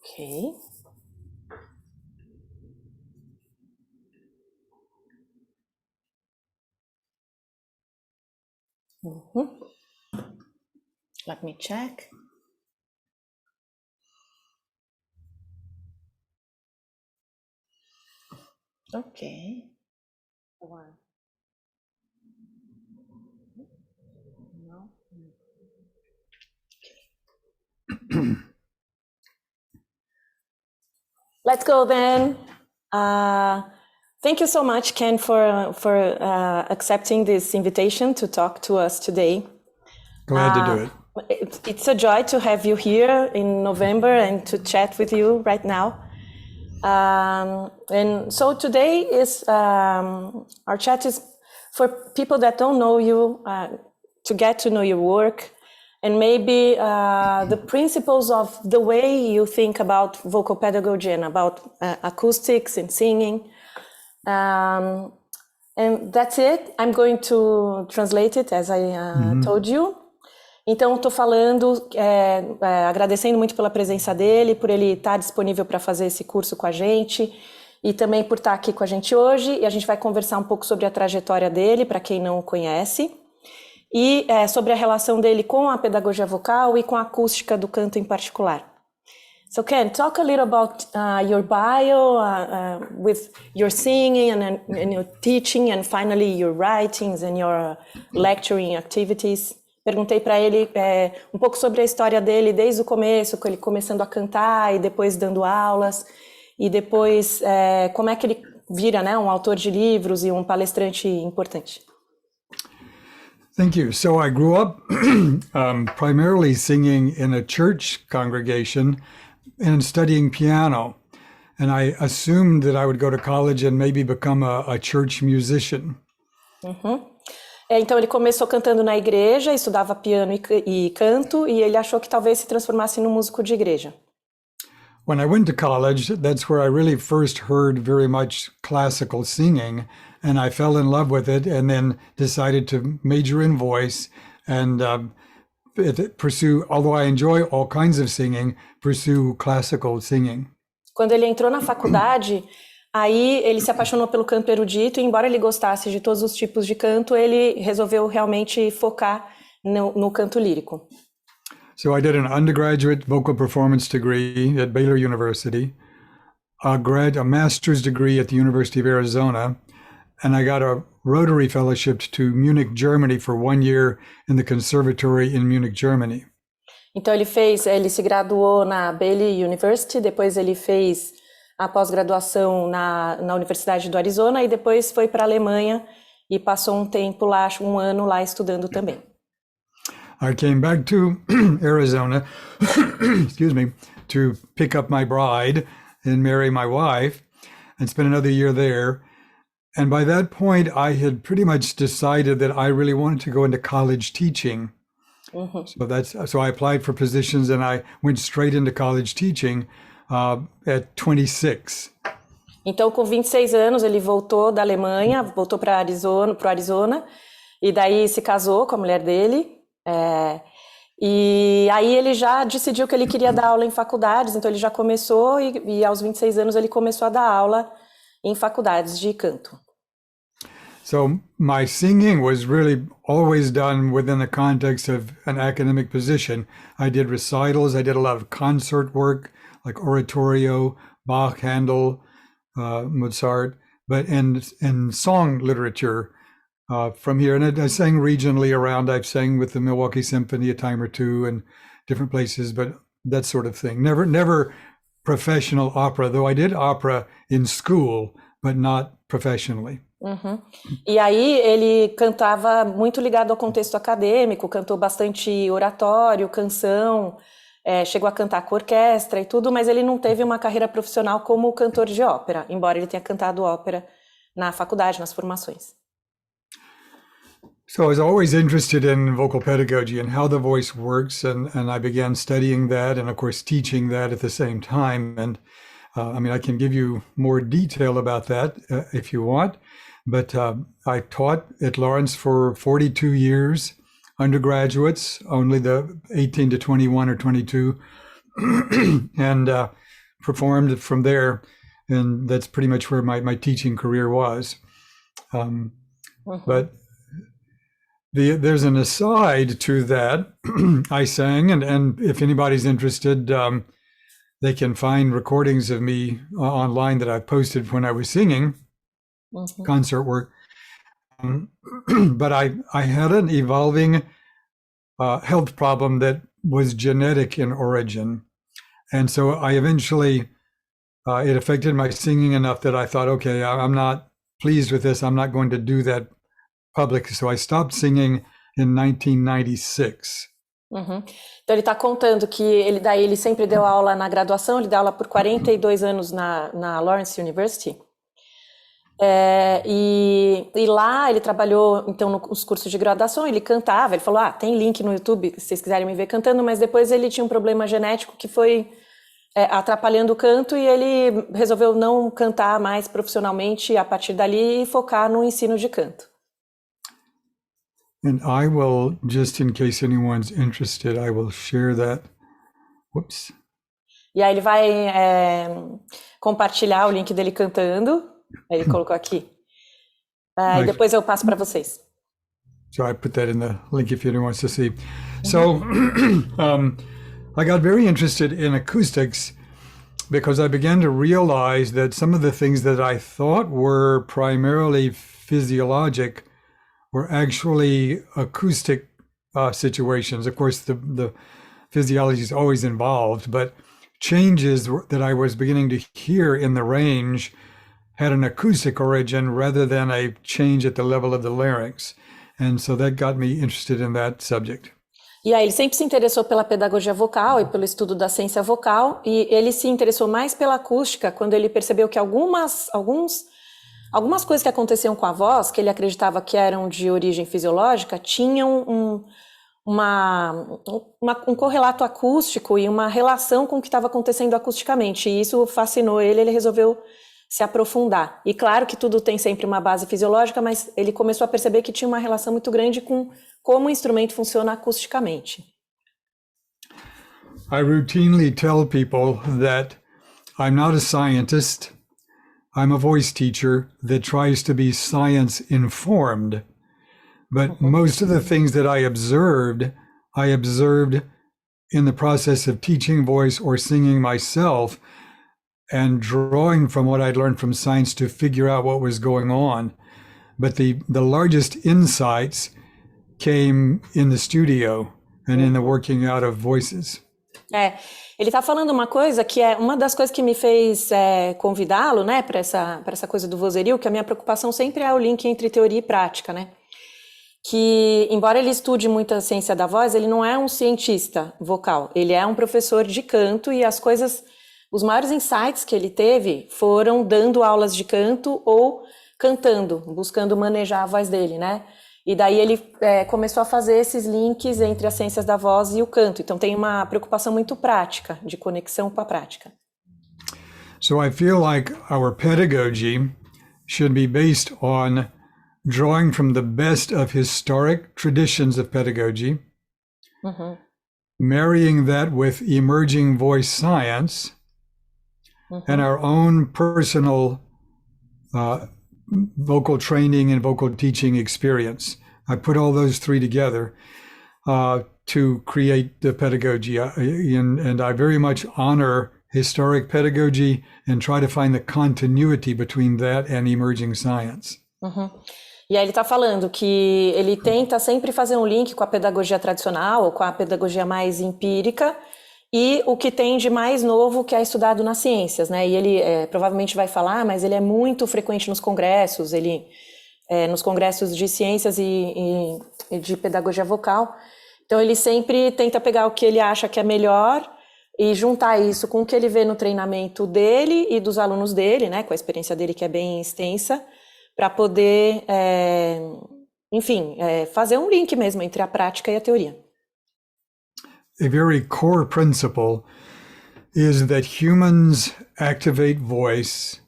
Okay. Let me check. Okay. No. Okay. Let's go then. Thank you so much, Ken, for accepting this invitation to talk to us today. Glad to do it. It's a joy to have you here in November and to chat with you right now. And so today is our chat is for people that don't know you, to get to know your work, and maybe the principles of the way you think about vocal pedagogy and about acoustics and singing. And that's it. I'm going to translate it as I told you. Então, estou falando, agradecendo muito pela presença dele, por ele estar disponível para fazer esse curso com a gente, e também por estar aqui com a gente hoje. E a gente vai conversar um pouco sobre a trajetória dele, para quem não o conhece, e sobre a relação dele com a pedagogia vocal e com a acústica do canto em particular. So Ken, talk a little about your bio, with your singing and your teaching, and finally your writings and your lecturing activities. Perguntei para ele um pouco sobre a história dele desde o começo, com ele começando a cantar e depois dando aulas, e depois como é que ele vira, né, um autor de livros e um palestrante importante. Thank you. So I grew up primarily singing in a church congregation and studying piano. And I assumed that I would go to college and maybe become a church musician. Então ele começou cantando na igreja, estudava piano e canto, e ele achou que talvez se transformasse num músico de igreja. When I went to college, that's where I really first heard very much classical singing, and I fell in love with it, and then decided to major in voice and pursue, although I enjoy all kinds of singing, pursue classical singing. Quando ele entrou na faculdade, aí ele se apaixonou pelo canto erudito, e embora ele gostasse de todos os tipos de canto, ele resolveu realmente focar no canto lírico. So I did an undergraduate vocal performance degree at Baylor University, a master's degree at the University of Arizona, and I got a Rotary Fellowship to Munich, Germany for 1 year in the conservatory in Munich, Germany. Então ele se graduou na Baylor University, depois ele fez a pós-graduação na Universidade do Arizona, e depois foi para a Alemanha e passou um tempo lá, 1 ano lá estudando também. I came back to Arizona, excuse me, to pick up my bride and marry my wife, and spend another year there. And by that point, I had pretty much decided that I really wanted to go into college teaching. So I applied for positions, and I went straight into college teaching at 26. Então, com 26 anos, ele voltou da Alemanha, voltou para o Arizona, e daí se casou com a mulher dele. E aí ele já decidiu que ele queria dar aula em faculdades, então ele já começou, e aos 26 anos ele começou a dar aula em faculdades de canto. So my singing was really always done within the context of an academic position. I did recitals, I did a lot of concert work, like oratorio, Bach, Handel, Mozart, but in song literature from here. And I sang regionally around. I've sang with the Milwaukee Symphony a time or two and different places, but that sort of thing. Never professional opera, though I did opera in school, but not professionally. E aí ele cantava muito ligado ao contexto acadêmico, cantou bastante oratório, canção, chegou a cantar com orquestra e tudo, mas ele não teve uma carreira profissional como cantor de ópera, embora ele tenha cantado ópera na faculdade, nas formações. So I was always interested in vocal pedagogy and how the voice works, and I began studying that and, of course, teaching that at the same time. And I can give you more detail about that if you want, but I taught at Lawrence for 42 years, undergraduates, only the 18 to 21 or 22, and performed from there, and that's pretty much where my teaching career was. But there's an aside to that. I sang, and if anybody's interested, they can find recordings of me online that I posted when I was singing concert work. But I had an evolving health problem that was genetic in origin. And so I eventually, it affected my singing enough that I thought, okay, I'm not pleased with this. I'm not going to do that public. So I stopped singing in 1996. Então ele está contando que ele sempre deu aula na graduação, ele deu aula por 42 anos na Lawrence University. E lá ele trabalhou, então, nos cursos de graduação, ele cantava, ele falou, tem link no YouTube, se vocês quiserem me ver cantando, mas depois ele tinha um problema genético que foi atrapalhando o canto e ele resolveu não cantar mais profissionalmente a partir dali e focar no ensino de canto. And I will, just in case anyone's interested, I will share that. Whoops. E aí ele vai compartilhar o link dele cantando. Ele colocou aqui. E depois eu passo para vocês. So I put that in the link if anyone wants to see. So I got very interested in acoustics because I began to realize that some of the things that I thought were primarily physiologic were actually acoustic situations. Of course, the physiology is always involved, but changes that I was beginning to hear in the range had an acoustic origin rather than a change at the level of the larynx. And so that got me interested in that subject. E aí ele sempre se interessou pela pedagogia vocal e pelo estudo da ciência vocal, e ele se interessou mais pela acústica quando ele percebeu que algumas coisas que aconteciam com a voz, que ele acreditava que eram de origem fisiológica, tinham um correlato acústico e uma relação com o que estava acontecendo acusticamente. E isso fascinou ele resolveu se aprofundar. E claro que tudo tem sempre uma base fisiológica, mas ele começou a perceber que tinha uma relação muito grande com como o instrumento funciona acusticamente. I routinely tell people that I'm not a scientist. I'm a voice teacher that tries to be science informed. But most of the things that I observed in the process of teaching voice or singing myself and drawing from what I'd learned from science to figure out what was going on. But the largest insights came in the studio and in the working out of voices. Ele está falando uma coisa que é uma das coisas que me fez convidá-lo, né, para essa coisa do Vozerio, que a minha preocupação sempre é o link entre teoria e prática, né? Que, embora ele estude muito a ciência da voz, ele não é um cientista vocal, ele é um professor de canto e os maiores insights que ele teve foram dando aulas de canto ou cantando, buscando manejar a voz dele, né? E daí ele começou a fazer esses links entre as ciências da voz e o canto. Então tem uma preocupação muito prática, de conexão com a prática. So I feel like our pedagogy should be based on drawing from the best of historic traditions of pedagogy, marrying that with emerging voice science, and our own personal vocal training and vocal teaching experience. I put all those three together to create the pedagogy. And I very much honor historic pedagogy and try to find the continuity between that and emerging science. E aí ele está falando que ele tenta sempre fazer um link com a pedagogia tradicional ou com a pedagogia mais empírica e o que tem de mais novo que é estudado nas ciências, né? E ele provavelmente vai falar, mas ele é muito frequente nos congressos, nos congressos de ciências e de pedagogia vocal. Então ele sempre tenta pegar o que ele acha que é melhor e juntar isso com o que ele vê no treinamento dele e dos alunos dele, né? Com a experiência dele que é bem extensa, para poder, fazer um link mesmo entre a prática e a teoria. A very core principle is that humans activate voice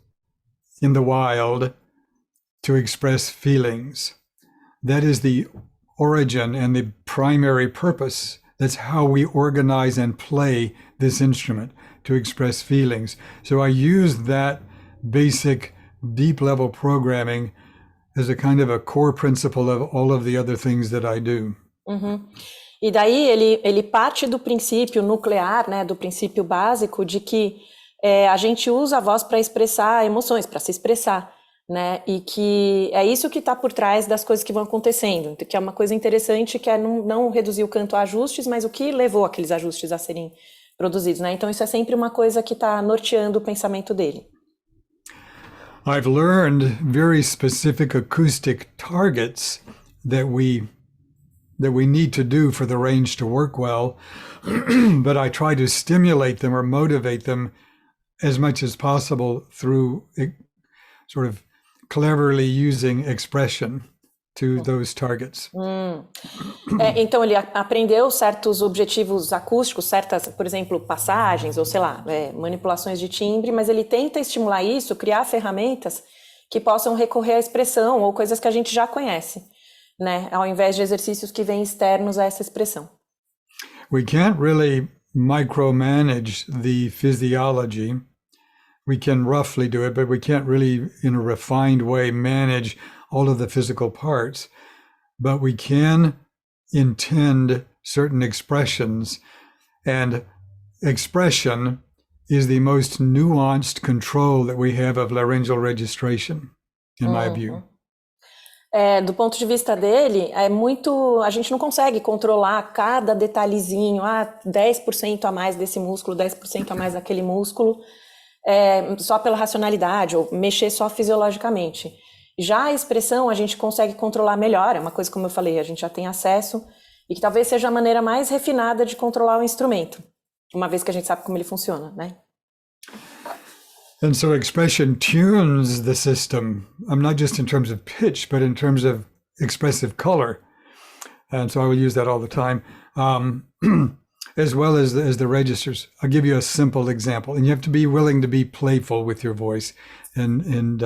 in the wild to express feelings. That is the origin and the primary purpose That's how we organize and play this instrument to express feelings. So I use that basic deep level programming as a kind of a core principle of all of the other things that I do. E daí ele parte do princípio nuclear, né, do princípio básico de que a gente usa a voz para expressar emoções, para se expressar, né, e que é isso que está por trás das coisas que vão acontecendo, que é uma coisa interessante, que é não reduzir o canto a ajustes, mas o que levou aqueles ajustes a serem produzidos, né? Então isso é sempre uma coisa que está norteando o pensamento dele. I've learned very specific acoustic targets that we need to do for the range to work well, but I try to stimulate them or motivate them as much as possible through sort of cleverly using expression to those targets. Então ele aprendeu certos objetivos acústicos, certas, por exemplo, passagens ou sei lá, manipulações de timbre, mas ele tenta estimular isso, criar ferramentas que possam recorrer à expressão ou coisas que a gente já conhece, né, ao invés de exercícios que vêm externos a essa expressão. We can't really micromanage the physiology. We can roughly do it, but we can't really, in a refined way, manage all of the physical parts. But we can intend certain expressions, and expression is the most nuanced control that we have of laryngeal registration, in my view. Do ponto de vista dele, a gente não consegue controlar cada detalhezinho, 10% a mais desse músculo, 10% a mais daquele músculo, só pela racionalidade, ou mexer só fisiologicamente. Já a expressão a gente consegue controlar melhor, é uma coisa, como eu falei, a gente já tem acesso, e que talvez seja a maneira mais refinada de controlar o instrumento, uma vez que a gente sabe como ele funciona, né? And so expression tunes the system, not just in terms of pitch, but in terms of expressive color. And so I will use that all the time, as well as the registers. I'll give you a simple example, and you have to be willing to be playful with your voice and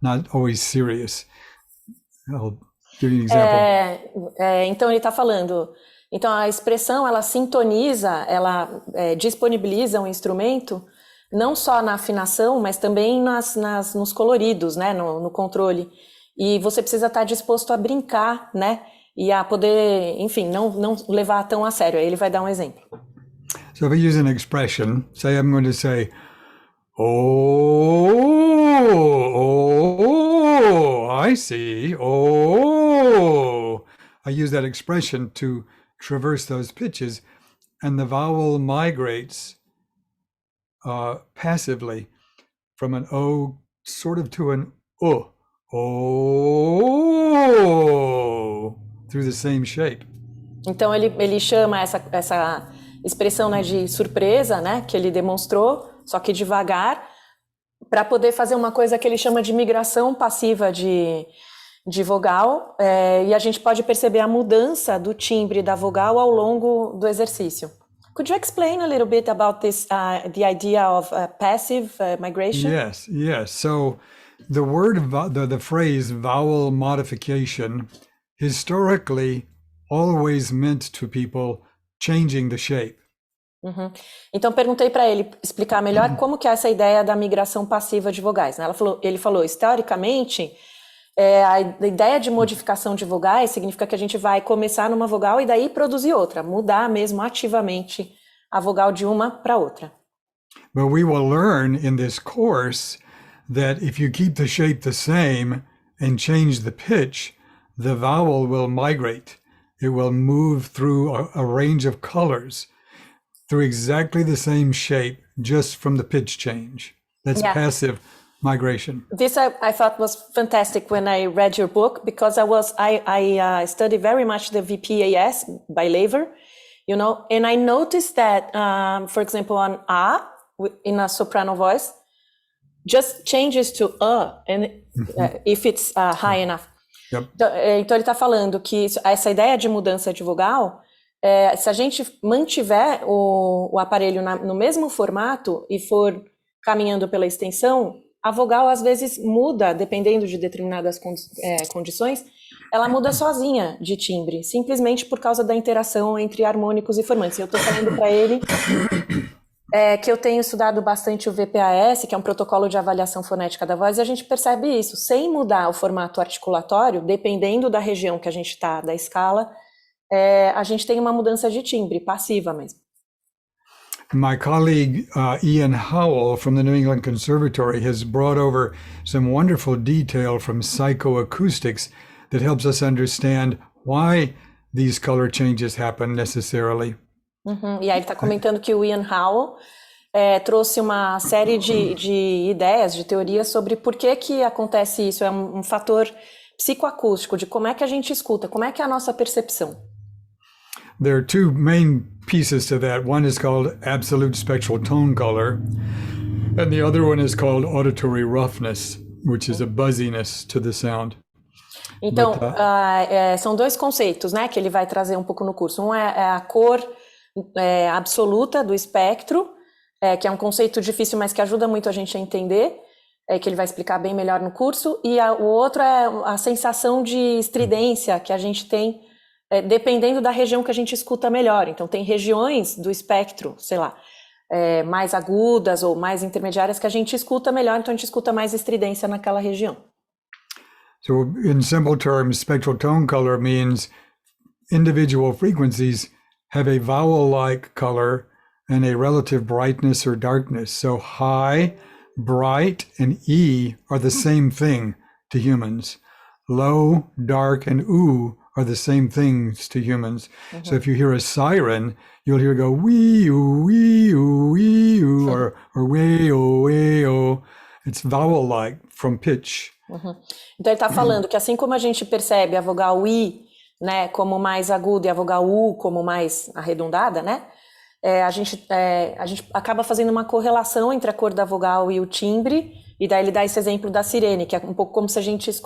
not always serious. I'll give you an example. Então ele está falando, então a expressão ela sintoniza, ela disponibiliza um instrumento não só na afinação, mas também nos coloridos, né, no controle. E você precisa estar disposto a brincar, né, e a poder, enfim, não levar tão a sério. Aí ele vai dar um exemplo. So if I use an expression, say I'm going to say, I see, I use that expression to traverse those pitches, and the vowel migrates passively from an O sort of to an O, through the same shape. Então ele chama essa expressão, né, de surpresa, né, que ele demonstrou, só que devagar, para poder fazer uma coisa que ele chama de migração passiva de vogal, e a gente pode perceber a mudança do timbre da vogal ao longo do exercício. Could you explain a little bit about this, the idea of passive migration? Yes. So the word, the phrase vowel modification, historically always meant to people changing the shape. Então perguntei para ele explicar melhor como que é essa ideia da migração passiva de vogais, né? Ele falou, historicamente, a ideia de modificação de vogais significa que a gente vai começar numa vogal e daí produzir outra, mudar mesmo ativamente a vogal de uma para outra. But we will learn in this course that if you keep the shape the same and change the pitch, the vowel will migrate. It will move through a range of colors through exactly the same shape, just from the pitch change. That's passive migration. This I thought was fantastic when I read your book, because I studied very much the VPAS by Lever, you know, and I noticed that, for example, on A in a soprano voice, just changes to and if it's high enough. Yep. Então ele está falando que essa ideia de mudança de vogal, se a gente mantiver o aparelho no mesmo formato e for caminhando pela extensão, a vogal às vezes muda, dependendo de determinadas condições, ela muda sozinha de timbre, simplesmente por causa da interação entre harmônicos e formantes. Eu estou falando para ele que eu tenho estudado bastante o VPAS, que é um protocolo de avaliação fonética da voz, e a gente percebe isso, sem mudar o formato articulatório, dependendo da região que a gente está, da escala, a gente tem uma mudança de timbre, passiva mesmo. My colleague Ian Howell from the New England Conservatory has brought over some wonderful detail from psychoacoustics that helps us understand why these color changes happen necessarily. Uhum. E aí ele está comentando que o Ian Howell trouxe uma série de ideias, de teorias sobre por que acontece isso. É um fator psicoacústico, de como é que a gente escuta, como é que é a nossa percepção. There are two main pieces to that. One is called absolute spectral tone color, and the other one is called auditory roughness, which is a buzziness to the sound. Então, são dois conceitos, né, que ele vai trazer um pouco no curso. Um é a cor absoluta do espectro, que é um conceito difícil, mas que ajuda muito a gente a entender, que ele vai explicar bem melhor no curso. E o outro é a sensação de estridência que a gente tem dependendo da região que a gente escuta melhor. Então, tem regiões do espectro, sei lá, mais agudas ou mais intermediárias que a gente escuta melhor, então a gente escuta mais estridência naquela região. So, in simple terms, spectral tone color means individual frequencies have a vowel-like color and a relative brightness or darkness. So, high, bright, and E are the same thing to humans. Low, dark, and oo are the same things to humans. Mm-hmm. So if you hear a siren, you'll hear go wee-oo, wee-oo, wee-oo, or wee-oo, wee-oo. It's vowel-like from pitch. Uhum. Então ele está falando que assim como a gente percebe a vogal I, né, como mais aguda e a vogal U como mais arredondada, né, a gente acaba fazendo uma correlação entre a cor da vogal e o timbre. E daí ele dá esse exemplo da sirene, que é um pouco como se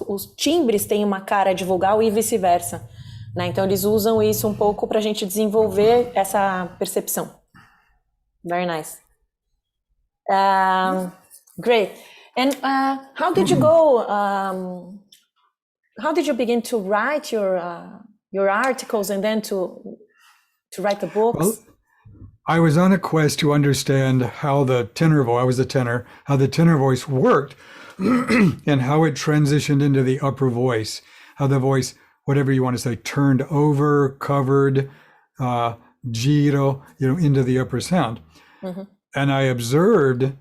os timbres têm uma cara de vogal e vice-versa, né? Então eles usam isso um pouco para a gente desenvolver essa percepção. Very nice. Great. And how did you go? How did you begin to write your articles and then to write the books? Well, I was on a quest to understand how the tenor voice, I was a tenor, how the tenor voice worked and how it transitioned into the upper voice, how the voice, whatever you want to say, turned over, covered, giro, into the upper sound. Mm-hmm. And I observed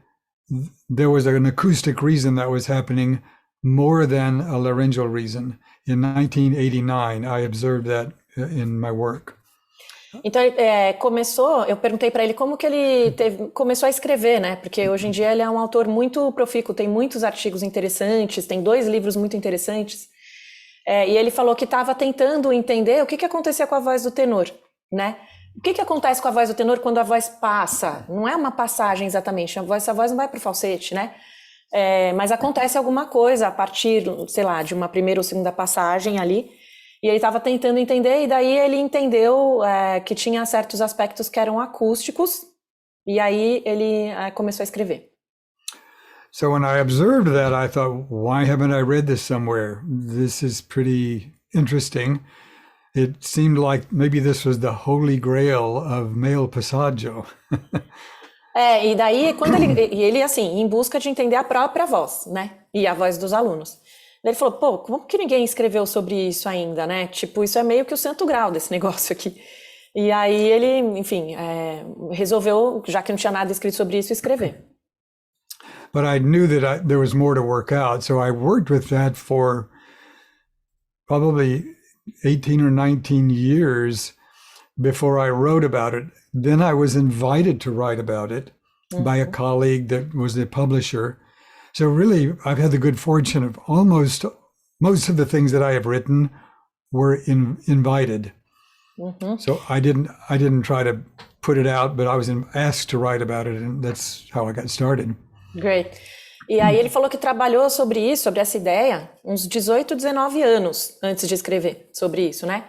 there was an acoustic reason that was happening more than a laryngeal reason. In 1989, I observed that in my work. Então, eu perguntei para ele como que ele começou a escrever, né? Porque hoje em dia ele é um autor muito profícuo, tem muitos artigos interessantes, tem 2 livros muito interessantes. E ele falou que estava tentando entender o que acontecia com a voz do tenor, né? O que acontece com a voz do tenor quando a voz passa? Não é uma passagem exatamente, essa voz não vai para o falsete, né? Mas acontece alguma coisa a partir, sei lá, de uma primeira ou segunda passagem ali. E ele estava tentando entender, e daí ele entendeu que tinha certos aspectos que eram acústicos, e aí ele começou a escrever. So when I observed that, I thought, why haven't I read this somewhere? This is pretty interesting. It seemed like maybe this was the holy grail of male passaggio. E daí, quando ele assim, em busca de entender a própria voz, né? E a voz dos alunos. Ele falou, pô, como que ninguém escreveu sobre isso ainda, né? Tipo, isso é meio que o santo grau desse negócio aqui. E aí ele, enfim, resolveu, já que não tinha nada escrito sobre isso, escrever. But I knew that there was more to work out, so I worked with that for probably 18 or 19 years before I wrote about it. Then I was invited to write about it by a colleague that was the publisher. So really, I've had the good fortune of most of the things that I have written were invited. Mm-hmm. So I didn't try to put it out, but I was asked to write about it, and that's how I got started. Great. E aí ele falou que trabalhou sobre isso, sobre essa ideia, uns 18, 19 anos antes de escrever sobre isso, né?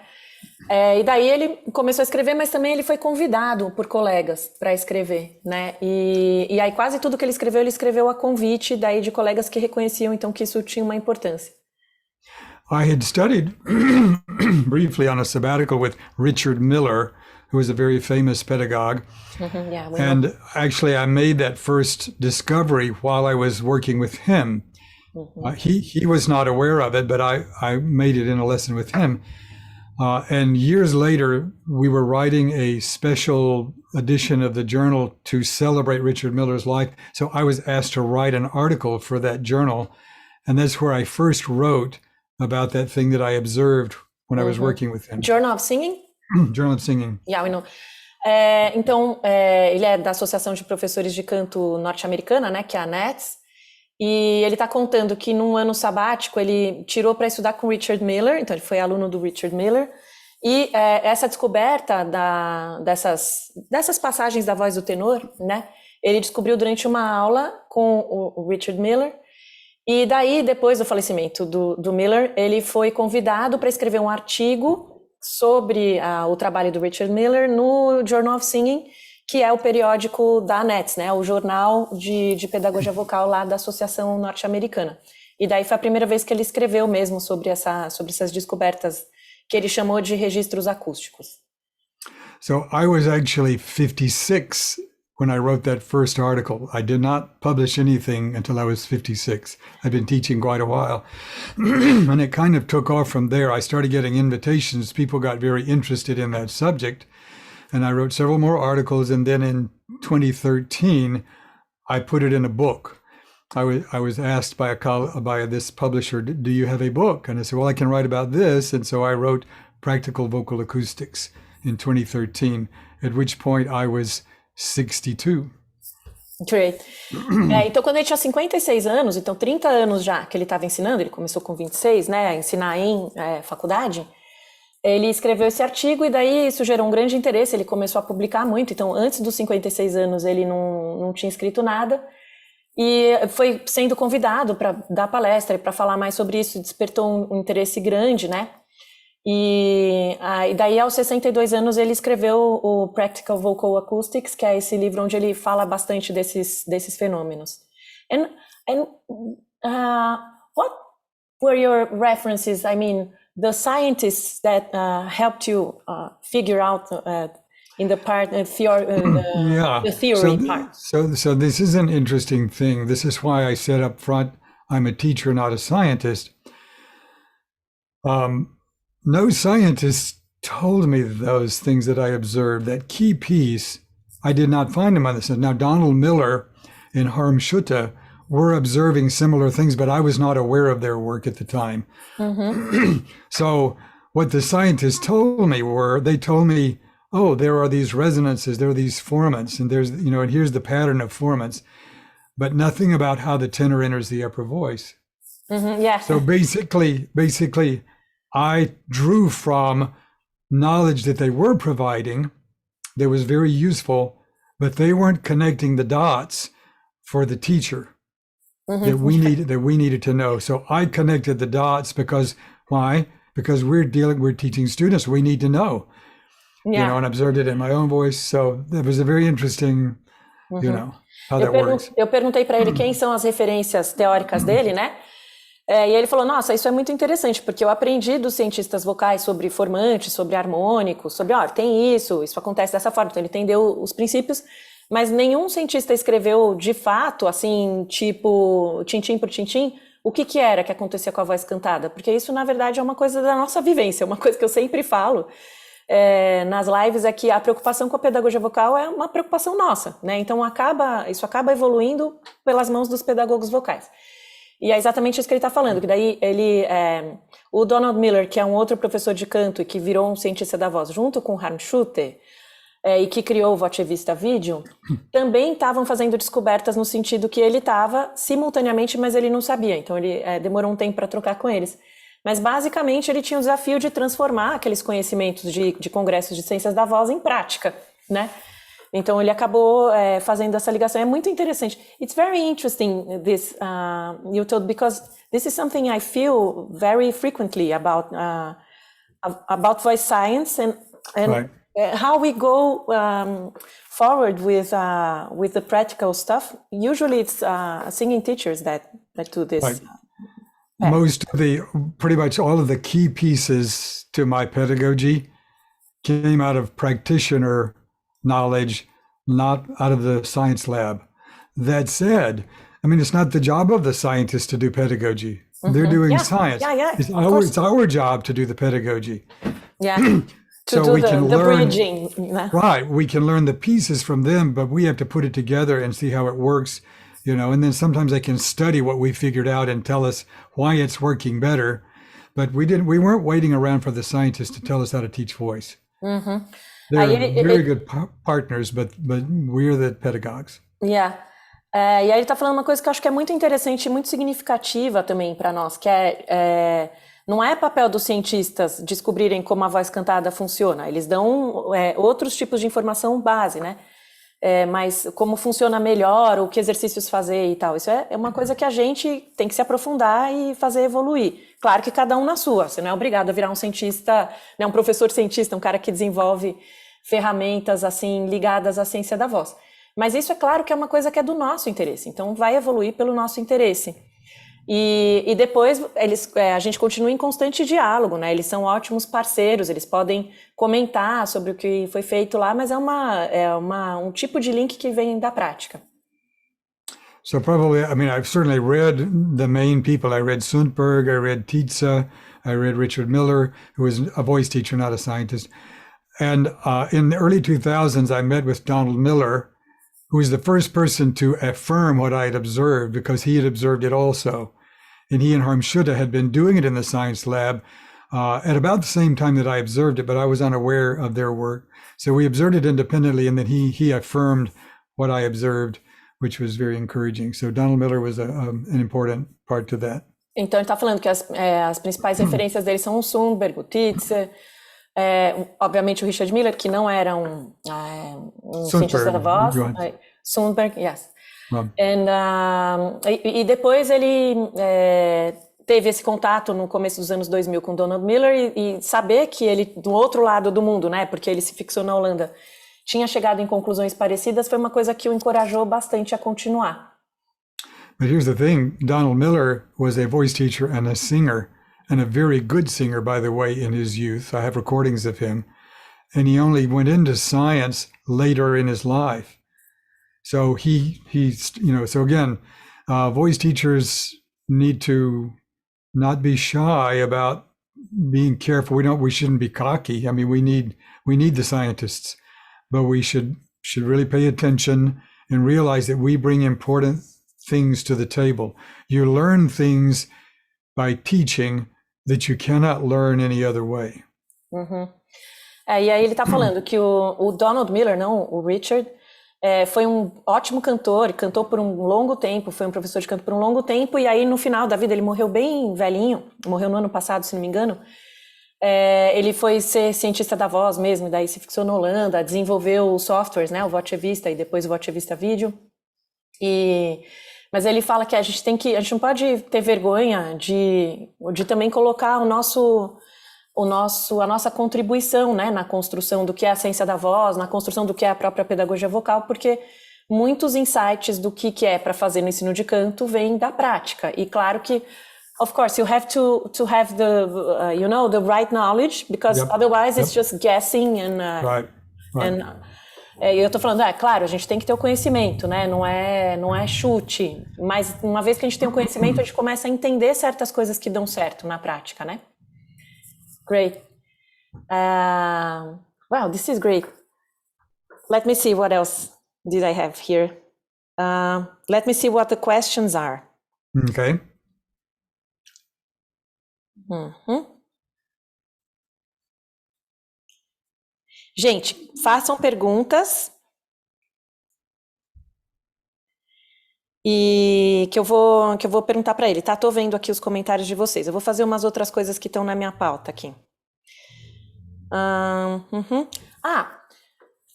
E daí ele começou a escrever, mas também ele foi convidado por colegas para escrever, né? E aí quase tudo que ele escreveu a convite daí de colegas que reconheciam então que isso tinha uma importância. I had studied briefly on a sabbatical with Richard Miller, who was a very famous pedagogue. Yeah, and actually, I made that first discovery while I was working with him. He was not aware of it, but I made it in a lesson with him. And years later, we were writing a special edition of the journal to celebrate Richard Miller's life. So I was asked to write an article for that journal. And that's where I first wrote about that thing that I observed when I was working with him. Journal of Singing? Journal of Singing. Yeah, we know. Então, ele é da Associação de Professores de Canto norte-americana, né, que é a NETS, e ele está contando que num ano sabático ele tirou para estudar com Richard Miller, então ele foi aluno do Richard Miller, e essa descoberta dessas passagens da voz do tenor, né, ele descobriu durante uma aula com o Richard Miller, e daí, depois do falecimento do Miller, ele foi convidado para escrever um artigo sobre o trabalho do Richard Miller no Journal of Singing, que é o periódico da NETS, né, o jornal de pedagogia vocal lá da Associação Norte-Americana. E daí foi a primeira vez que ele escreveu mesmo sobre essas descobertas que ele chamou de registros acústicos. So I was actually 56 when I wrote that first article. I did not publish anything until I was 56. I've been teaching quite a while. And it kind of took off from there. I started getting invitations. People got very interested in that subject. And I wrote several more articles. And then in 2013, I put it in a book. I was asked by this publisher, do you have a book? And I said, well, I can write about this. And so I wrote Practical Vocal Acoustics in 2013, at which point I was 62. Great. Então, quando ele tinha 56 anos, então 30 anos já que ele estava ensinando, ele começou com 26, né, a ensinar em faculdade, ele escreveu esse artigo e daí isso gerou um grande interesse, ele começou a publicar muito, então antes dos 56 anos ele não tinha escrito nada e foi sendo convidado para dar palestra e para falar mais sobre isso, despertou um interesse grande, né? E daí aos 62 anos ele escreveu o Practical Vocal Acoustics, que é esse livro onde ele fala bastante desses fenômenos. And what were your references? I mean, the scientists that helped you figure out in the part the theory part. So this is an interesting thing. This is why I said up front, I'm a teacher, not a scientist. No scientist told me those things that I observed. That key piece, I did not find them on this. Now, Donald Miller and Harm Schutte were observing similar things, but I was not aware of their work at the time. So what the scientists told me they told me, oh, there are these resonances, there are these formants, and and here's the pattern of formants, but nothing about how the tenor enters the upper voice. Yeah. So basically, I drew from knowledge that they were providing that was very useful, but they weren't connecting the dots for the teacher that we needed to know. So I connected the dots because why? Because we're teaching students, we need to know, and observed it in my own voice. So that was a very interesting, how that works. Eu perguntei para ele quem são as referências teóricas dele, né? E ele falou, nossa, isso é muito interessante, porque eu aprendi dos cientistas vocais sobre formantes, sobre harmônicos, sobre, tem isso acontece dessa forma. Então ele entendeu os princípios, mas nenhum cientista escreveu de fato, assim, tipo, tintim por tintim, o que era que acontecia com a voz cantada. Porque isso, na verdade, é uma coisa da nossa vivência, uma coisa que eu sempre falo nas lives, é que a preocupação com a pedagogia vocal é uma preocupação nossa, né? Então isso acaba evoluindo pelas mãos dos pedagogos vocais. E é exatamente isso que ele está falando, que daí o Donald Miller, que é um outro professor de canto e que virou um cientista da voz, junto com o Harm Schutte, e que criou o Voce Vista Video, também estavam fazendo descobertas no sentido que ele estava simultaneamente, mas ele não sabia, então ele demorou um tempo para trocar com eles. Mas basicamente ele tinha o desafio de transformar aqueles conhecimentos de congressos de ciências da voz em prática, né? Então ele acabou fazendo essa ligação. É muito interessante. It's very interesting this you told, because this is something I feel very frequently about voice science and right. How we go forward with the practical stuff. Usually it's singing teachers that do this. Right. pretty much all of the key pieces to my pedagogy came out of practitioner knowledge, not out of the science lab. That said, I mean, it's not the job of the scientists to do pedagogy. They're doing science. It's our job to do the pedagogy. Yeah, to so do the bridging. Right, we can learn the pieces from them, but we have to put it together and see how it works, you know, and then sometimes they can study what we figured out and tell us why it's working better. But we weren't waiting around for the scientists to tell us how to teach voice. They're very good partners, but we're the pedagogues. Yeah. E aí ele está falando uma coisa que eu acho que é muito interessante e muito significativa também para nós, que não é papel dos cientistas descobrirem como a voz cantada funciona. Eles dão outros tipos de informação base, né? Mas como funciona melhor, o que exercícios fazer e tal. Isso é uma coisa que a gente tem que se aprofundar e fazer evoluir. Claro que cada um na sua. Você não é obrigado a virar um cientista, né, um professor cientista, um cara que desenvolve ferramentas assim ligadas à ciência da voz. Mas isso é claro que é uma coisa que é do nosso interesse. Então vai evoluir pelo nosso interesse. E depois a gente continua em constante diálogo, né? Eles são ótimos parceiros, eles podem comentar sobre o que foi feito lá, mas é um tipo de link que vem da prática. So probably, I mean, I've certainly read the main people. I read Sundberg, I read Tietze, I read Richard Miller, who was a voice teacher, not a scientist. And in the early 2000s, I met with Donald Miller, who was the first person to affirm what I had observed because he had observed it also. And he and Harm Schutte had been doing it in the science lab at about the same time that I observed it, but I was unaware of their work. So we observed it independently, and then he affirmed what I observed, which was very encouraging. So Donald Miller was an important part to that. Então ele está falando que as principais referências dele são o Sundberg, o Tietze, obviamente o Richard Miller, que não era um cientista da voz. Sundberg, yes. E depois ele teve esse contato no começo dos anos 2000 com Donald Miller e saber que ele, do outro lado do mundo, né, porque ele se fixou na Holanda, tinha chegado em conclusões parecidas, foi uma coisa que o encorajou bastante a continuar. But here's the thing, Donald Miller was a voice teacher and a singer, and a very good singer, by the way, in his youth. I have recordings of him. And he only went into science later in his life. So he you know, so again, voice teachers need to not be shy about being careful. We shouldn't be cocky. I mean, we need the scientists, but we should really pay attention and realize that we bring important things to the table. You learn things by teaching that you cannot learn any other way. E aí ele está falando que o Donald Miller, não, o Richard, foi um ótimo cantor, cantou por um longo tempo, foi um professor de canto por um longo tempo, e aí no final da vida ele morreu bem velhinho, morreu no ano passado, se não me engano. Ele foi ser cientista da voz mesmo, e daí se fixou na Holanda, desenvolveu os softwares, né, o Vozerio e depois o Vozerio Video. Mas ele fala que a gente não pode ter vergonha de também colocar a nossa contribuição, né, na construção do que é a ciência da voz, na construção do que é a própria pedagogia vocal, porque muitos insights do que é para fazer no ensino de canto vêm da prática. E claro que, of course, you have to have the the right knowledge, because otherwise it's just guessing and Right. eu estou falando, claro, a gente tem que ter o conhecimento, né? Não é chute, mas uma vez que a gente tem o conhecimento, a gente começa a entender certas coisas que dão certo na prática, né? Great. Wow, this is great. Let me see what else did I have here. Let me see what the questions are. Okay. Gente, façam perguntas e que eu vou perguntar para ele, tá? Tô vendo aqui os comentários de vocês. Eu vou fazer umas outras coisas que estão na minha pauta aqui.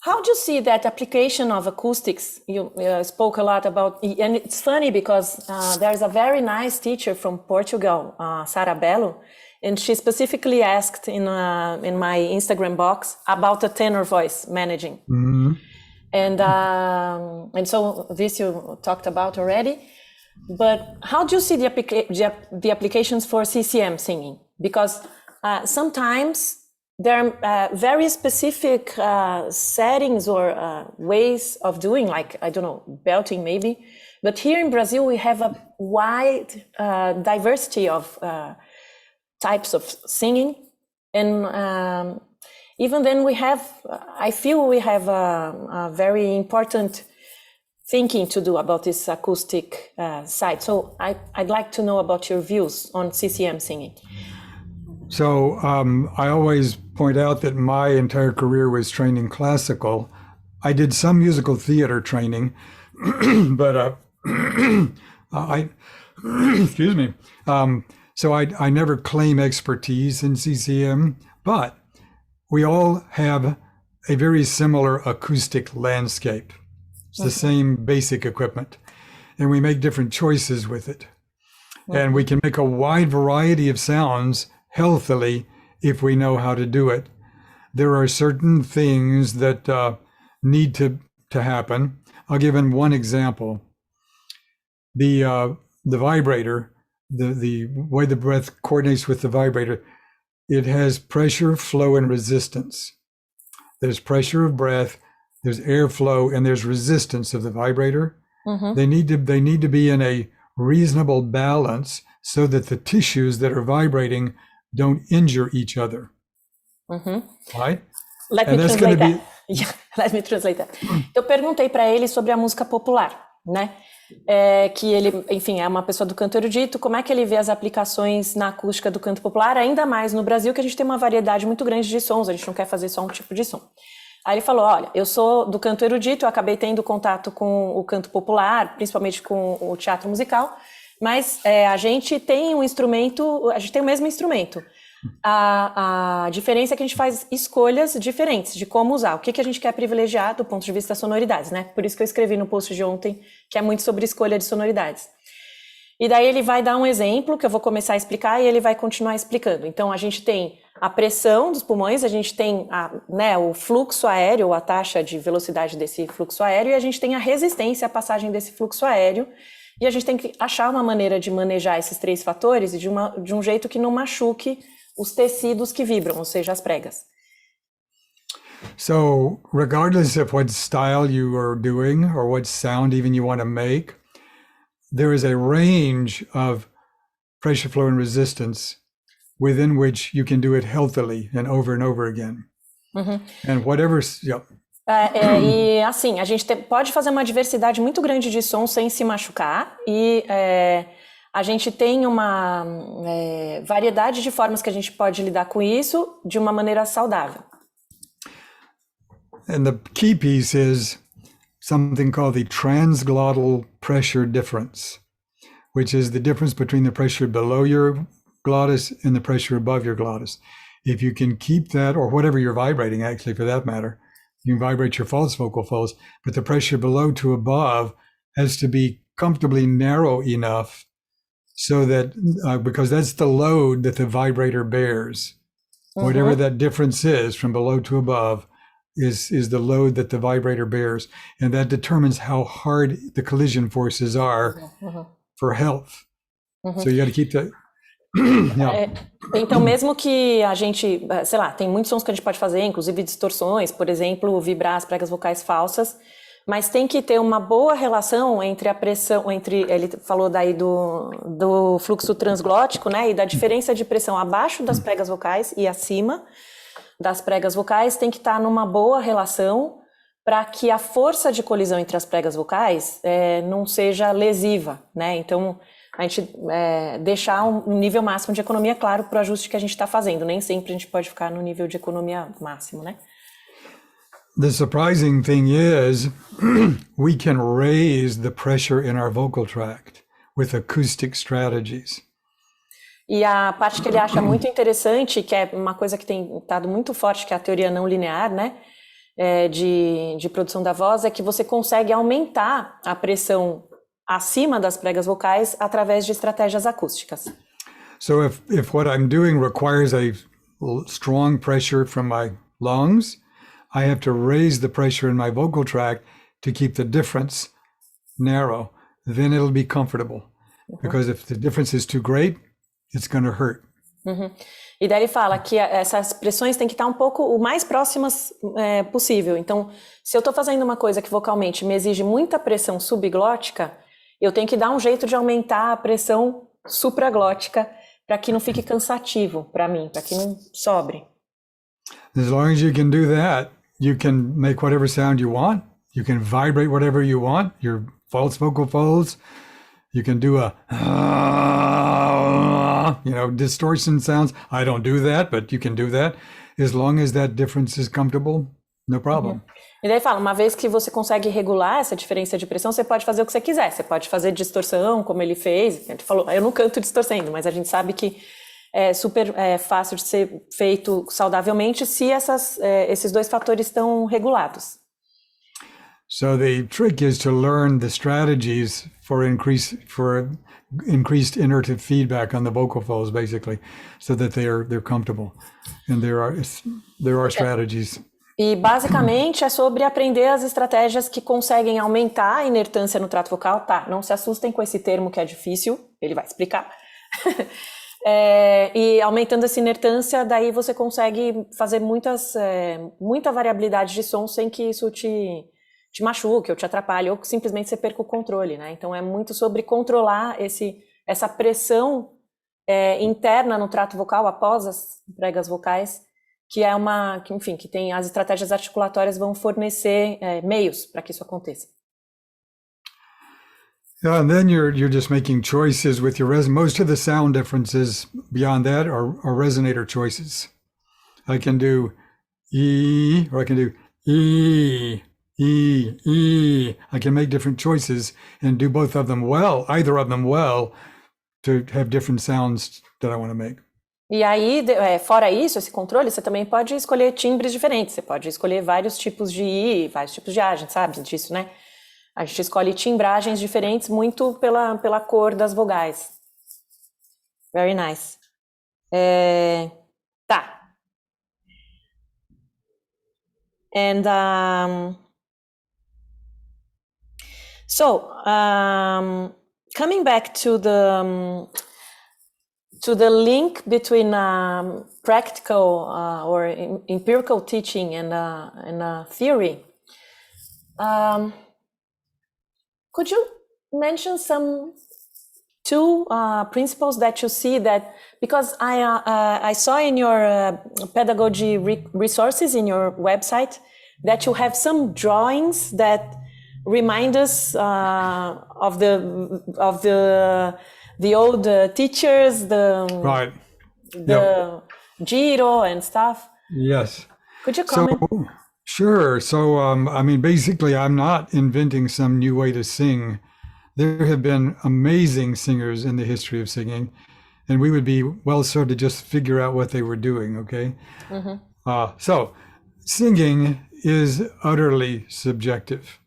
How do you see that application of acoustics? You spoke a lot about, and it's funny because there's a very nice teacher from Portugal, Sara Belo, and she specifically asked in my Instagram box about the tenor voice managing. And so this you talked about already. But how do you see the applications for CCM singing? Because sometimes there are very specific settings or ways of doing, like, I don't know, belting maybe. But here in Brazil, we have a wide diversity of types of singing. And even then I feel we have a very important thinking to do about this acoustic side. So I'd like to know about your views on CCM singing. So I always point out that my entire career was trained in classical. I did some musical theater training, but excuse me. So I never claim expertise in CCM, but we all have a very similar acoustic landscape. It's the same basic equipment, and we make different choices with it. And we can make a wide variety of sounds healthily if we know how to do it. There are certain things that need to happen. I'll give in one example. The vibrator, the way the breath coordinates with the vibrator, it has pressure, flow, and resistance. There's pressure of breath, there's airflow, and there's resistance of the vibrator. They need to be in a reasonable balance so that the tissues that are vibrating don't injure each other. Right? Let me translate that. Yeah, let me translate that. Eu perguntei para ele sobre a música popular, né? Que ele, enfim, é uma pessoa do canto erudito. Como é que ele vê as aplicações na acústica do canto popular, ainda mais no Brasil, que a gente tem uma variedade muito grande de sons, a gente não quer fazer só um tipo de som. Aí ele falou, olha, eu sou do canto erudito, eu acabei tendo contato com o canto popular, principalmente com o teatro musical, mas a gente tem um instrumento, a gente tem o mesmo instrumento. A diferença é que a gente faz escolhas diferentes de como usar, o que a gente quer privilegiar do ponto de vista das sonoridades, né? Por isso que eu escrevi no post de ontem, que é muito sobre escolha de sonoridades. E daí ele vai dar um exemplo que eu vou começar a explicar e ele vai continuar explicando. Então a gente tem a pressão dos pulmões, a gente tem o fluxo aéreo, a taxa de velocidade desse fluxo aéreo, e a gente tem a resistência à passagem desse fluxo aéreo, e a gente tem que achar uma maneira de manejar esses três fatores e de um jeito que não machuque os tecidos que vibram, ou seja, as pregas. So regardless of what style you are doing or what sound even you want to make, there is a range of pressure, flow, and resistance within which you can do it healthily and over again. And whatever, e assim, a gente pode fazer uma diversidade muito grande de sons sem se machucar e a gente tem uma variedade de formas que a gente pode lidar com isso de uma maneira saudável. And the key piece is something called the transglottal pressure difference, which is the difference between the pressure below your glottis and the pressure above your glottis. If you can keep that, or whatever you're vibrating, actually, for that matter, you can vibrate your false vocal folds, but the pressure below to above has to be comfortably narrow enough so that, because that's the load that the vibrator bears. Whatever that difference is from below to above is the load that the vibrator bears. And that determines how hard the collision forces are for health. So you got to keep that. Então, mesmo que a gente, sei lá, tem muitos sons que a gente pode fazer, inclusive distorções, por exemplo, vibrar as pregas vocais falsas, mas tem que ter uma boa relação entre a pressão, ele falou daí do fluxo transglótico, né, e da diferença de pressão abaixo das pregas vocais e acima das pregas vocais tem que estar numa boa relação para que a força de colisão entre as pregas vocais não seja lesiva, né, então a gente deixar um nível máximo de economia, claro, para o ajuste que a gente está fazendo. Nem sempre a gente pode ficar no nível de economia máximo, né? The surprising thing is we can raise the pressure in our vocal tract with acoustic strategies. E a parte que ele acha muito interessante, que é uma coisa que tem estado muito forte, que é a teoria não linear, né? De produção da voz, é que você consegue aumentar a pressão acima das pregas vocais através de estratégias acústicas. So if what I'm doing requires a strong pressure from my lungs, I have to raise the pressure in my vocal tract to keep the difference narrow. then it'll be comfortable. Because if the difference is too great, it's going to hurt. E daí ele fala que essas pressões têm que estar um pouco o mais próximas possível. Então, se eu estou fazendo uma coisa que vocalmente me exige muita pressão subglótica, eu tenho que dar um jeito de aumentar a pressão supraglótica para que não fique cansativo para mim, para que não sobre. As long as you can do that, you can make whatever sound you want. You can vibrate whatever you want, your false vocal folds. You can do a, distortion sounds. I don't do that, but you can do that. As long as that difference is comfortable, no problem. E daí fala, uma vez que você consegue regular essa diferença de pressão, você pode fazer o que você quiser. Você pode fazer distorção, como ele fez. Ele falou, eu não canto distorcendo, mas a gente sabe que é super fácil de ser feito saudavelmente se esses dois fatores estão regulados. So the trick is to learn the strategies for increased iterative feedback on the vocal folds, basically, so that they're comfortable. And there are strategies. E basicamente é sobre aprender as estratégias que conseguem aumentar a inertância no trato vocal. Tá, não se assustem com esse termo que é difícil, ele vai explicar. E aumentando essa inertância, daí você consegue fazer muita variabilidade de som sem que isso te machuque ou te atrapalhe, ou que simplesmente você perca o controle, né? Então é muito sobre controlar essa pressão interna no trato vocal após as pregas vocais, que é que tem as estratégias articulatórias vão fornecer meios para que isso aconteça. Yeah, and then you're just making choices with your most of the sound differences beyond that are resonator choices. I can do E, or I can do E. I can make different choices and do both of them well, either of them well, to have different sounds that I want to make. E aí, fora isso, esse controle, você também pode escolher timbres diferentes. Você pode escolher vários tipos de I, vários tipos de A, a gente sabe disso, né? A gente escolhe timbragens diferentes muito pela cor das vogais. Very nice. Tá. And so, coming back to the link between practical or empirical teaching and theory, could you mention two principles that you see that, because I saw in your pedagogy resources in your website that you have some drawings that remind us of the old teachers, the Giro and stuff. Yes. Could you comment? Sure. So, basically, I'm not inventing some new way to sing. There have been amazing singers in the history of singing, and we would be well served to just figure out what they were doing, okay? So, singing is utterly subjective.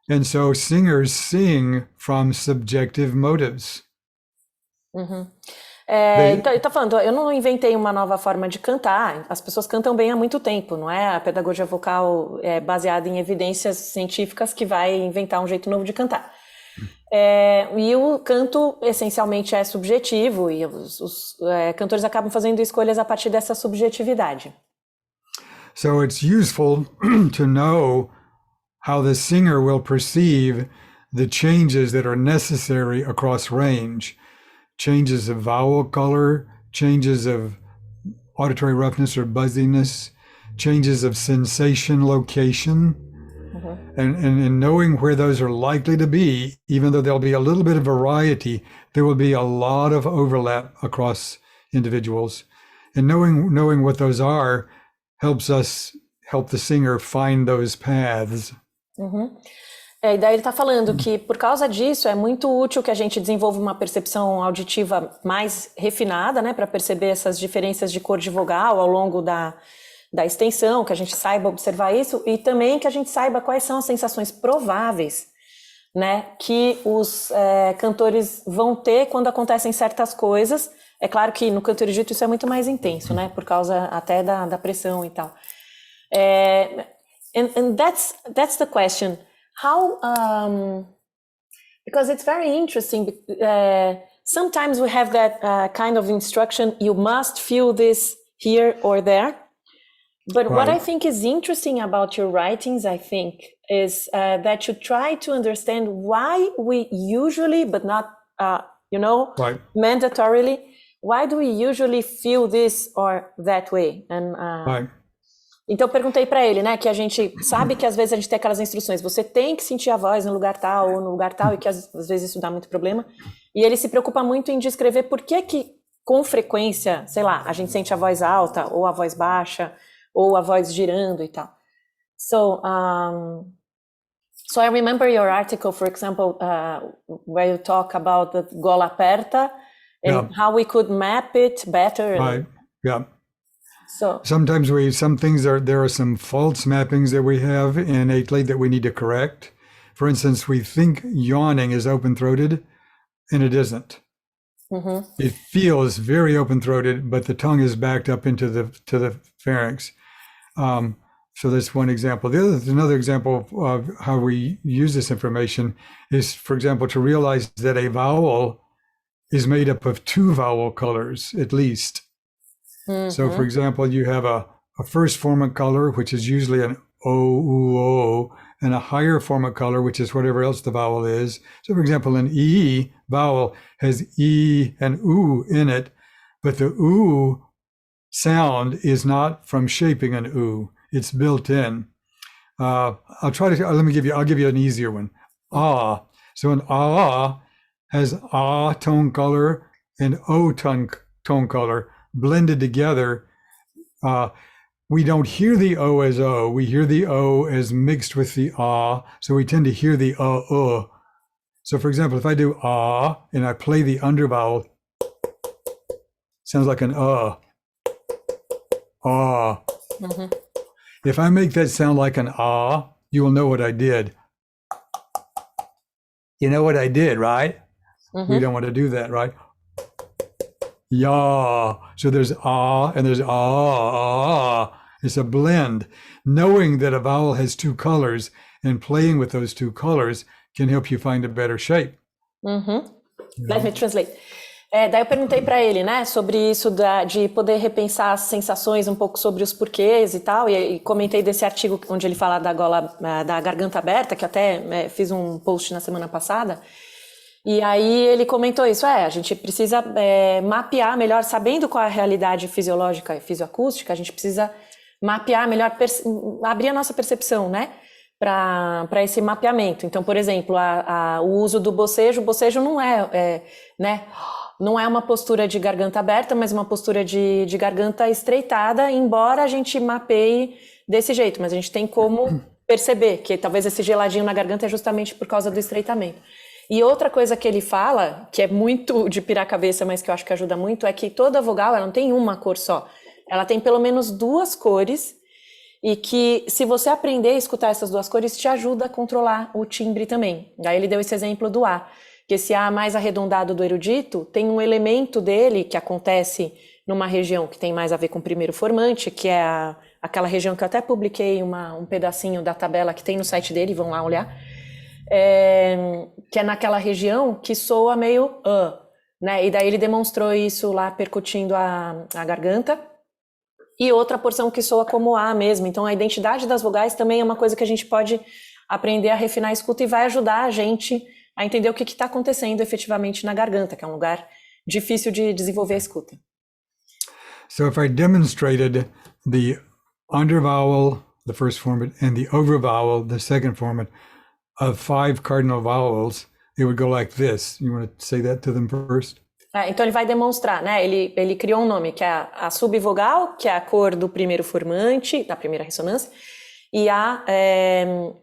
And so singers sing from subjective motives. Então, ele está falando, eu não inventei uma nova forma de cantar, as pessoas cantam bem há muito tempo, não é a pedagogia vocal baseada em evidências científicas que vai inventar um jeito novo de cantar. E o canto essencialmente é subjetivo e os cantores acabam fazendo escolhas a partir dessa subjetividade. So it's useful to know how the singer will perceive the changes that are necessary across range. Changes of vowel color, changes of auditory roughness or buzziness, changes of sensation location, and knowing where those are likely to be, even though there'll be a little bit of variety, there will be a lot of overlap across individuals. And knowing what those are helps us help the singer find those paths. E daí ele está falando que, por causa disso, é muito útil que a gente desenvolva uma percepção auditiva mais refinada, né, para perceber essas diferenças de cor de vogal ao longo da extensão, que a gente saiba observar isso, e também que a gente saiba quais são as sensações prováveis, né, que os cantores vão ter quando acontecem certas coisas. É claro que no canto erudito isso é muito mais intenso, né, por causa até da pressão e tal. And that's the question. How Because it's very interesting. Sometimes we have that kind of instruction, you must feel this here or there. But what I think is interesting about your writings, I think, is that you try to understand why we usually, but not, mandatorily, why do we usually feel this or that way? And então eu perguntei para ele, né, que a gente sabe que às vezes a gente tem aquelas instruções, você tem que sentir a voz no lugar tal ou no lugar tal, e que às vezes isso dá muito problema. E ele se preocupa muito em descrever por que com frequência, sei lá, a gente sente a voz alta ou a voz baixa ou a voz girando e tal. So I remember your article, for example, where you talk about the gola aperta and how we could map it better. Right. Yeah. So sometimes there are some false mappings that we have innately that we need to correct. For instance, we think yawning is open-throated, and it isn't. Mm-hmm. It feels very open-throated, but the tongue is backed up into the pharynx. So that's one example. Another example of how we use this information is, for example, to realize that a vowel is made up of two vowel colors at least. Mm-hmm. So, for example, you have a first form of color, which is usually an O, U, O, and a higher form of color, which is whatever else the vowel is. So, for example, an E vowel has E and U in it, but the U sound is not from shaping an U. It's built in. I'll give you an easier one. Ah. So an ah has ah tone color and O tone color blended together. We don't hear the O as O. We hear the O as mixed with the ah. So we tend to hear the So for example, if I do ah and I play the undervowel, sounds like an ah. Mm-hmm. If I make that sound like an ah, you will know what I did. You know what I did, right? Mm-hmm. We don't want to do that, right? Yeah. So there's ah and there's ah. It's a blend. Knowing that a vowel has two colors and playing with those two colors can help you find a better shape. Mm-hmm. Let me translate. Daí eu perguntei para ele, né, sobre isso de poder repensar as sensações, um pouco sobre os porquês e tal, e comentei desse artigo onde ele fala da garganta aberta, que até fiz um post na semana passada, e aí ele comentou isso, a gente precisa mapear melhor, sabendo qual é a realidade fisiológica e fisioacústica, a gente precisa mapear melhor, abrir a nossa percepção, né, para esse mapeamento. Então, por exemplo, o uso do bocejo não né, não é uma postura de garganta aberta, mas uma postura de garganta estreitada, embora a gente mapeie desse jeito, mas a gente tem como perceber que talvez esse geladinho na garganta é justamente por causa do estreitamento. E outra coisa que ele fala, que é muito de pirar a cabeça, mas que eu acho que ajuda muito, é que toda vogal ela não tem uma cor só, ela tem pelo menos duas cores, e que se você aprender a escutar essas duas cores, te ajuda a controlar o timbre também. Aí ele deu esse exemplo do A, que esse A mais arredondado do erudito tem um elemento dele que acontece numa região que tem mais a ver com o primeiro formante, que é aquela região que eu até publiquei um pedacinho da tabela que tem no site dele, vão lá olhar, que é naquela região que soa meio né? E daí ele demonstrou isso lá percutindo a garganta, e outra porção que soa como A mesmo. Então a identidade das vogais também é uma coisa que a gente pode aprender a refinar a escuta e vai ajudar a gente a entender o que está acontecendo efetivamente na garganta, que é um lugar difícil de desenvolver a escuta. So if I demonstrated the undervowel, the first format, and the overvowel, the second format, of 5 cardinal vowels, it would go like this. You want to say that to them first? Então ele vai demonstrar, né? Ele criou um nome, que é a subvogal, que é a cor do primeiro formante, da primeira ressonância, e a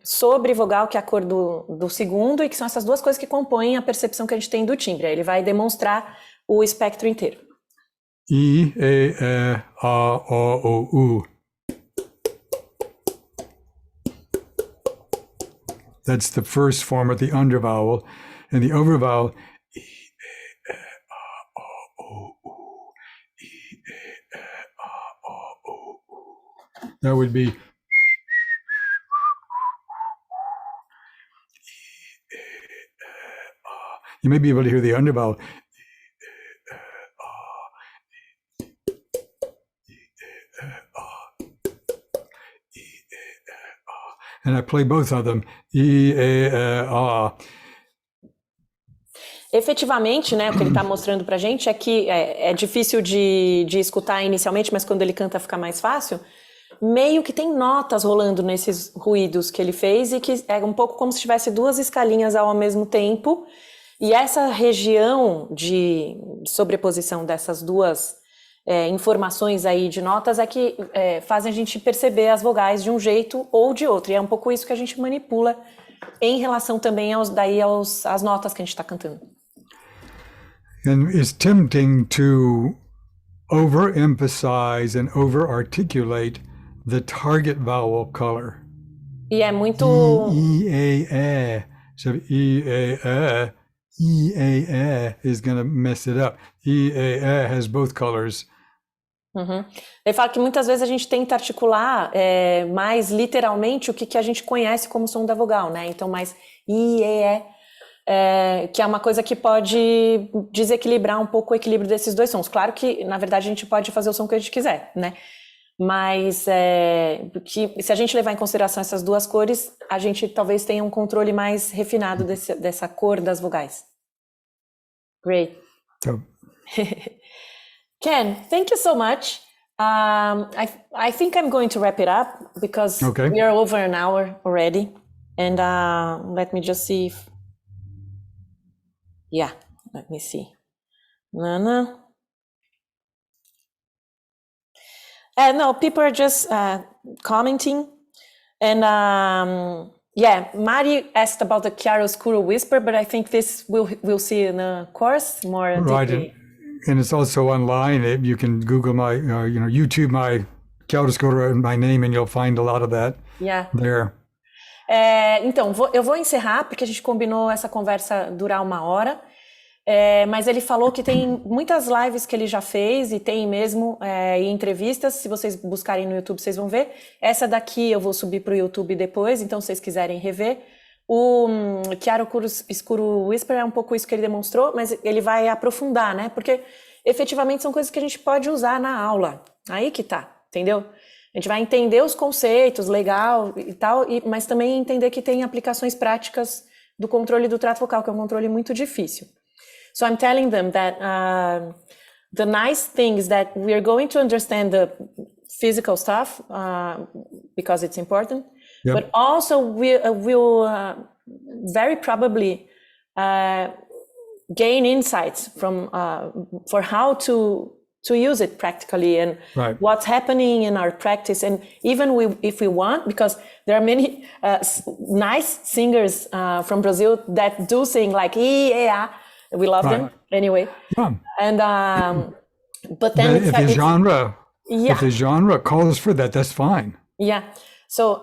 sobrevogal, que é a cor do segundo, e que são essas duas coisas que compõem a percepção que a gente tem do timbre. Aí ele vai demonstrar o espectro inteiro. E, E, A, O, U. That's the first form of the undervowel, and the overvowel. That would be You may be able to hear the undervowel. And I play both of them. E, a. Efetivamente, né, o que ele está mostrando para a gente é que é difícil de escutar inicialmente, mas quando ele canta fica mais fácil. Meio que tem notas rolando nesses ruídos que ele fez e que é um pouco como se tivesse duas escalinhas ao mesmo tempo. E essa região de sobreposição dessas duas informações aí de notas é que fazem a gente perceber as vogais de um jeito ou de outro. E é um pouco isso que a gente manipula em relação também às notas que a gente está cantando. And it's tempting to overemphasize and over-articulate the target vowel color. E é muito... E-A-E. So E-A-E. E-A-E is going to mess it up. E-A-E has both colors. Uhum. Ele fala que muitas vezes a gente tenta articular mais literalmente o que a gente conhece como som da vogal, né? Então, mais I-E-E, que é uma coisa que pode desequilibrar um pouco o equilíbrio desses dois sons. Claro que, na verdade, a gente pode fazer o som que a gente quiser, né? Mas que, se a gente levar em consideração essas duas cores, a gente talvez tenha um controle mais refinado dessa cor das vogais. Great. So, Ken, thank you so much. I think I'm going to wrap it up because we are over an hour already. And let me just see if... Yeah, let me see. No, people are just commenting. And Mari asked about the chiaroscuro whisper, but I think this we'll see in the course more deeply. And it's also online. You can Google my, YouTube my chiaroscuro and my name, and you'll find a lot of that there. Então, eu vou encerrar, porque a gente combinou essa conversa durar 1 hora. Mas ele falou que tem muitas lives que ele já fez, e tem mesmo e entrevistas. Se vocês buscarem no YouTube, vocês vão ver. Essa daqui eu vou subir para o YouTube depois, então se vocês quiserem rever. O chiaroscuro whisper é um pouco isso que ele demonstrou, mas ele vai aprofundar, né? Porque efetivamente são coisas que a gente pode usar na aula. Aí que tá, entendeu? A gente vai entender os conceitos, legal e tal, mas também entender que tem aplicações práticas do controle do trato vocal, que é um controle muito difícil. So I'm telling them that the nice thing is that we are going to understand the physical stuff because it's important, but also we'll very probably gain insights from for how to use it practically and what's happening in our practice. And even if we want, because there are many nice singers from Brazil that do sing like E-A-A. We love them anyway. Yeah. And but then if the genre calls for that, that's fine. Yeah. So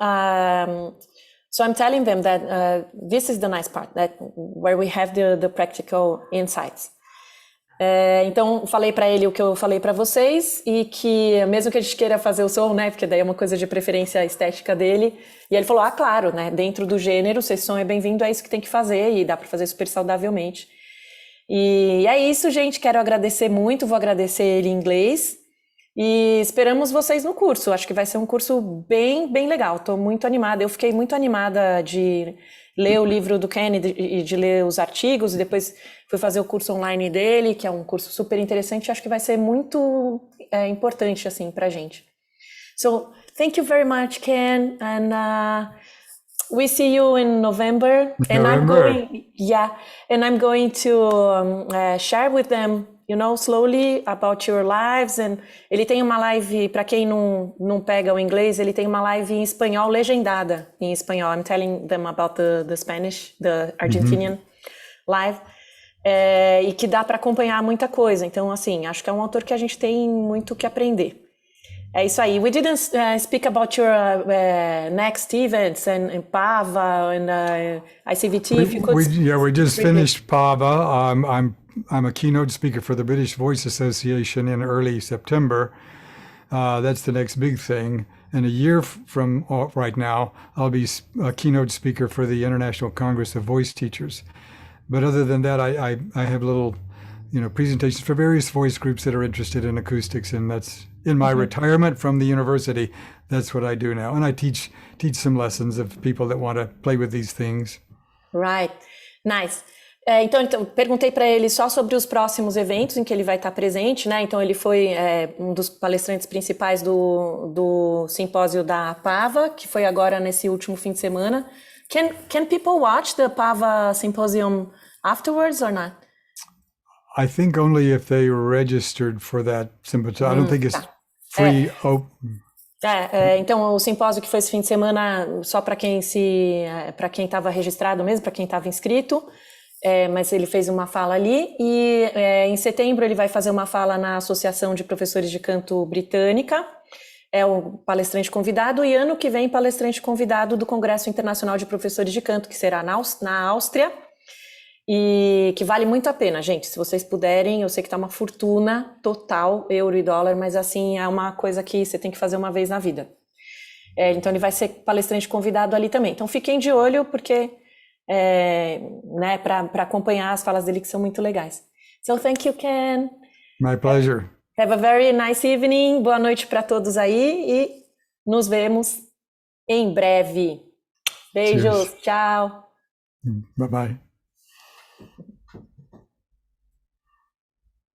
so I'm telling them that this is the nice part, that where we have the practical insights. Então falei para ele o que eu falei para vocês, e que mesmo que a gente queira fazer o som, né, porque daí é uma coisa de preferência estética dele, e ele falou, claro, né, dentro do gênero, se esse som é bem-vindo, é isso que tem que fazer, e dá para fazer super saudavelmente. E é isso, gente, quero agradecer muito, vou agradecer ele em inglês, e esperamos vocês no curso. Acho que vai ser um curso bem legal, estou muito animada, eu fiquei muito animada de ler o livro do Ken e de ler os artigos, e depois fui fazer o curso online dele, que é um curso super interessante. Acho que vai ser muito importante, assim, pra gente. So, thank you very much, Ken, and we see you in November. And I'm going to share with them, slowly about your lives. And ele tem uma live, para quem não pega o inglês, ele tem uma live em espanhol, legendada em espanhol. I'm telling them about the Spanish, the Argentinian live. E que dá para acompanhar muita coisa. Então, assim, acho que é um autor que a gente tem muito que aprender. É isso aí. We didn't speak about your next events and PAVA and ICVT. We just finished PAVA. I'm a keynote speaker for the British Voice Association in early September. That's the next big thing. And a year from right now, I'll be a keynote speaker for the International Congress of Voice Teachers. But other than that, I have little, presentations for various voice groups that are interested in acoustics, and that's in my retirement from the university. That's what I do now, and I teach some lessons of people that want to play with these things. Right, nice. Então, perguntei para ele só sobre os próximos eventos em que ele vai estar presente, né? Então, ele foi um dos palestrantes principais do simpósio da PAVA, que foi agora nesse último fim de semana. Can people watch the PAVA symposium afterwards or not? I think only if they registered for that symposium. I don't think it's free. Então o simpósio que foi esse fim de semana só para quem estava registrado mesmo, para quem estava inscrito, mas ele fez uma fala ali e em setembro ele vai fazer uma fala na Associação de Professores de Canto Britânica, é o palestrante convidado, e ano que vem palestrante convidado do Congresso Internacional de Professores de Canto, que será na Áustria, e que vale muito a pena, gente, se vocês puderem. Eu sei que tá uma fortuna total, euro e dólar, mas assim, é uma coisa que você tem que fazer uma vez na vida. Então ele vai ser palestrante convidado ali também. Então fiquem de olho, porque né, para acompanhar as falas dele, que são muito legais. So thank you, Ken. My pleasure. Have a very nice evening. Boa noite para todos aí e nos vemos em breve. Beijos, Cheers. tchau. Bye-bye.